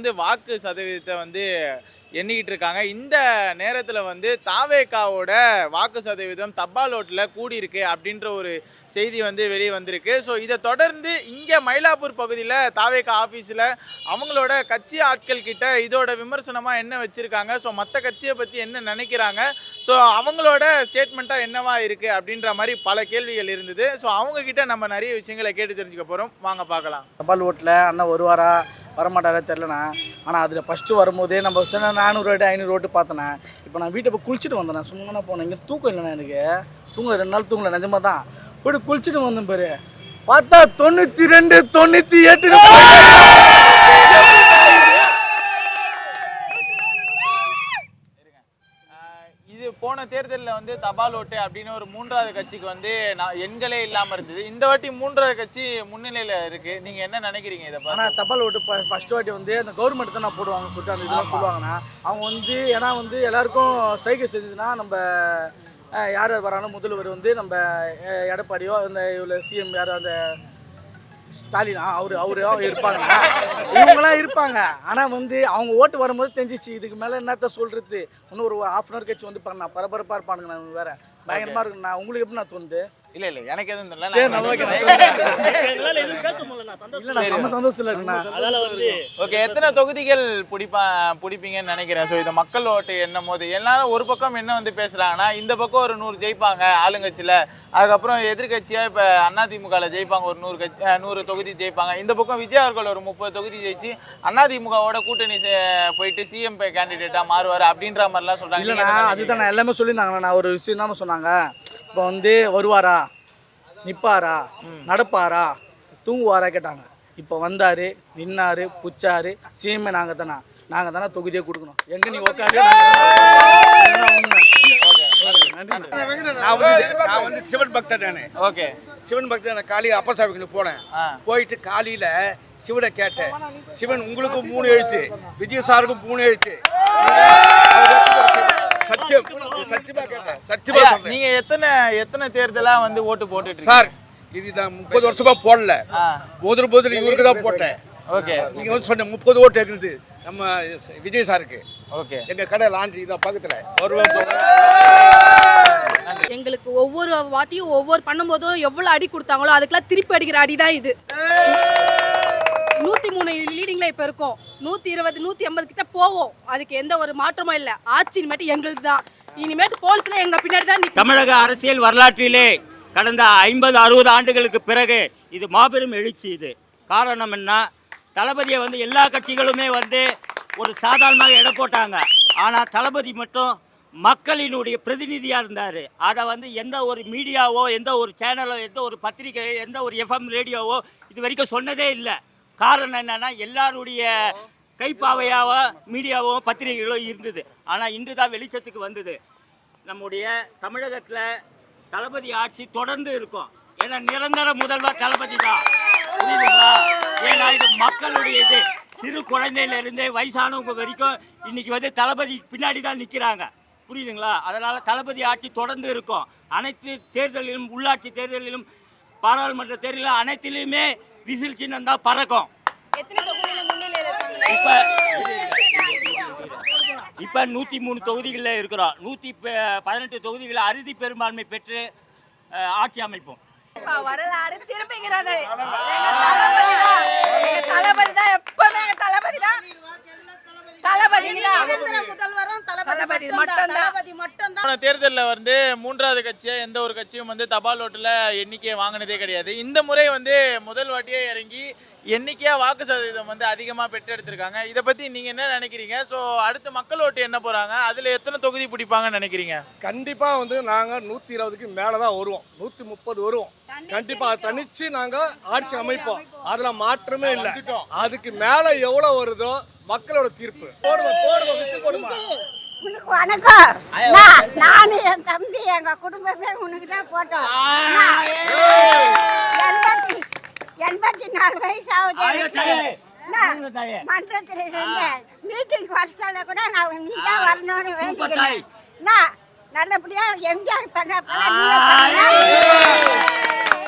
வந்து வாக்கு சதவீதத்தை வந்து எண்ணிக்கிட்டு இருக்காங்க. இந்த நேரத்தில் வந்து தாவேகாவோட வாக்கு சதவீதம் தபால் ஓட்டில் கூடியிருக்கு அப்படின்ற ஒரு செய்தி வந்து வெளியே வந்திருக்கு. ஸோ இதை தொடர்ந்து இங்கே மயிலாப்பூர் பகுதியில் தாவேகா ஆஃபீஸில் அவங்களோட கட்சி ஆட்கள் கிட்ட இதோட விமர்சனமாக என்ன வச்சுருக்காங்க, ஸோ மற்ற கட்சியை பற்றி என்ன நினைக்கிறாங்க, ஸோ அவங்களோட ஸ்டேட்மெண்ட்டாக என்னவா இருக்குது அப்படின்ற மாதிரி பல கேள்விகள் இருந்தது. ஸோ அவங்கக்கிட்ட நம்ம நிறைய விஷயங்களை கேட்டு தெரிஞ்சுக்க போகிறோம். வாங்க பார்க்கலாம். தபால் ஓட்டில் அண்ணா வருவாரா வரமாட்டாரா தெரிலண்ணா. ஆனால் அதில் ஃபஸ்ட்டு வரும்போதே நம்ம சின்ன 400 ஓட்டு 500 ஓட்டு பார்த்தேண்ணே. இப்போ நான் வீட்டை போய் குளிச்சுட்டு வந்தேண்ணா. சும்மா போனேன். இங்கே தூக்கம் இல்லைண்ணா, எனக்கு தூங்கலை, 2 நாள் தூங்கலை. நிஜமாக தான் போய்ட்டு குளிச்சுட்டு வந்தேன் பேர் பார்த்தா 92 98 போன தேர்தலில் வந்து தபால் ஓட்டு அப்படின்னு ஒரு 3வது கட்சிக்கு வந்து எண்களே இல்லாமல் இருந்தது. இந்த வாட்டி 3வது கட்சி முன்னிலையில் இருக்குது. நீங்கள் என்ன நினைக்கிறீங்க இதை? ஆனால் தபால் ஓட்டு ஃபஸ்ட் வாட்டி வந்து அந்த கவர்மெண்ட் தான் நான் போடுவாங்கன்னு சொல்லிட்டு அந்த இதெல்லாம் சொல்லுவாங்கண்ணா. அவங்க வந்து ஏன்னா வந்து எல்லாருக்கும் சைகை செஞ்சதுன்னா நம்ம யார் வரானோ முதல்வர் வந்து நம்ம எடப்பாடியோ அந்த இவ்வளோ சிஎம் யாரோ அந்த ஸ்டாலின் அவரும் இருப்பாங்க, இவங்களாம் இருப்பாங்க. ஆனால் வந்து அவங்க ஓட்டு வரும்போது தெரிஞ்சிச்சு இதுக்கு மேலே என்னத்த சொல்கிறது. இன்னும் ஒரு ½ அன் ஹவர் கட்சி வந்து பண்ணா பரபரப்பாக இருப்பானுங்க. நான் வேறு பயங்கரமாக இருக்குண்ணா. உங்களுக்கு எப்படி நான் தோணுது? இல்லை எனக்கு எதுவும் தெரியல. சந்தோஷத்தில் இருக்குண்ணா. ஓகே, எத்தனை தொகுதிகள் பிடிப்பீங்கன்னு நினைக்கிறேன். ஸோ இதை மக்கள் ஓட்டு எண்ணும் போது எல்லாரும் ஒரு பக்கம் என்ன வந்து பேசுகிறாங்கன்னா, இந்த பக்கம் ஒரு 100 ஜெயிப்பாங்க ஆளுங்கட்சியில், அதுக்கப்புறம் எதிர்கட்சியாக இப்போ அதிமுகவில் ஜெயிப்பாங்க ஒரு 100 தொகுதி ஜெயிப்பாங்க. இந்த பக்கம் விஜய் அவர்கள் ஒரு 30 தொகுதி ஜெயிச்சு அதிமுகவோட கூட்டணி போயிட்டு சிஎம் கேண்டிடேட்டாக மாறுவார் அப்படின்ற மாதிரிலாம் சொல்கிறாங்க. இல்லைண்ணா, அதுதான் நான் எல்லாமே சொல்லியிருந்தாங்கண்ணா. நான் ஒரு விஷயம் என்ன சொன்னாங்க, இப்போ வந்து வருவாரா, நிற்பாரா, நடப்பாரா, தூங்குவாரா கேட்டாங்க. இப்போ வந்தார், நின்னார், புச்சார், சிஎம்ஏ நாங்கள் தானே தொகுதியை கொடுக்கணும். எங்கே நீ உட்காரு. நான் வந்து சிவன் பக்தர். நான் ஓகே சிவன் பக்தர். நான் காலையில் அப்பசாமிக்கு போனேன். போயிட்டு காலையில் சிவனை கேட்டேன். சிவன் உங்களுக்கு 3 எழுத்து, விஜய் சாருக்கும் 3 எழுத்து. சத்தியம் சத்தியமா கேட்டேன். சத்தியமா நீங்க எத்தனை தேர்தலா வந்து ஓட்டு போட்டுட்டு சார்? இது நான் 30 வருஷமா போடல. முதல்ல இவருக்கு தான் போட்டேன். ஓகே, நீங்க வந்து சொன்ன 30 ஓட்டு இருக்குது நம்ம விஜய் சாருக்கு. ஓகே, எங்க கடை லாண்ட்ரி தான் பக்கத்துல. எங்களுக்கு ஒவ்வொரு வாட்டியும் ஒவ்வொரு பண்ணும்போதும் எவ்வளவு அடி கொடுத்தாங்களோ அதுக்கெல்லாம் திருப்பி அடிக்கிற அடி தான் இது. 103 லீடிங்ல இப்ப இருக்கும். 120 180 கிட்ட போவோம். அதுக்கு எந்த ஒரு மாற்றமும் இல்லை. ஆட்சி இனிமேட்டு எங்களுக்கு தான். இனிமேட்டு போலீஸ்ல எங்க பின்னாடி தான். தமிழக அரசியல் வரலாற்றிலே கடந்த 50-60 ஆண்டுகளுக்கு பிறகு இது மாபெரும் எழுச்சி. இது காரணம் என்ன? தளபதியை வந்து எல்லா கட்சிகளுமே வந்து ஒரு சாதாரணமாக எடை போட்டாங்க. ஆனால் தளபதி மட்டும் மக்களினுடைய பிரதிநிதியாக இருந்தார். அதை வந்து எந்த ஒரு மீடியாவோ, எந்த ஒரு சேனலோ, எந்த ஒரு பத்திரிகையோ, எந்த ஒரு FM ரேடியோவோ இது வரைக்கும் சொன்னதே இல்லை. காரணம் என்னென்னா எல்லாருடைய கைப்பாவையாவோ மீடியாவோ பத்திரிகைகளோ இருந்தது. ஆனால் இன்று தான் வெளிச்சத்துக்கு வந்தது. நம்முடைய தமிழகத்தில் தளபதி ஆட்சி தொடர்ந்து இருக்கும். ஏன்னா நிரந்தர முதல்வர் தளபதி தான். புரியுதுங்களா? ஏன்னா இது மக்களுடைய இது. சிறு குழந்தையிலிருந்தே வயசானவங்க வரைக்கும் இன்னைக்கு வந்து தளபதி பின்னாடி தான் நிற்கிறாங்க. புரியுதுங்களா? அதனால் தளபதி ஆட்சி தொடர்ந்து இருக்கும். அனைத்து தேர்தலிலும், உள்ளாட்சி தேர்தலிலும், பாராளுமன்ற தேர்தலிலும் அனைத்திலுமே விசில் சின்னம் தான் பறக்கும். இப்போ 103 தொகுதிகளில் இருக்கிறோம். 118 தொகுதிகளில் அறுதி பெரும்பான்மை பெற்று ஆட்சி அமைப்போம். வரலாறு திரும்புகிறது. தளபதி தான் எப்பவுமே தளபதி தான். தேர்தலில் வந்து 3வது கட்சியா எந்த ஒரு கட்சியும் வந்து தபால் ஓட்டுல எண்ணிக்கையை வாங்கினதே கிடையாது. இந்த முறை வந்து முதல் வாட்டியே இறங்கி எண்ணிக்கையா வாக்கு சதவீதம் வந்து அதிகமாக பெற்றெடுத்திருக்காங்க. இதை பத்தி நீங்க என்ன நினைக்கிறீங்க? ஸோ அடுத்து மக்கள் ஓட்டு என்ன போறாங்க, அதுல எத்தனை தொகுதி பிடிப்பாங்கன்னு நினைக்கிறீங்க? கண்டிப்பா வந்து நாங்க 120க்கு மேலதான் வருவோம். 130 வருவோம். கண்டிப்பா தனிச்சு நாங்க ஆட்சி அமைப்போம். அதுல மாற்றமே இல்லை. அதுக்கு மேல எவ்வளவு வருதோ மக்களோட தீர்ப்பு. வணக்கம். நானு என் தம்பி எங்க குடும்பமே உனக்கு தான் போட்டோம். 84 வயசு ஆகுது. மன்றத்தில் மீட்டிங் வருஷால கூட நான் நீ தான் வரணும்னு வேண்டிக்கிறேன். நல்லபடியா எம்ஜிஆர் பண்ண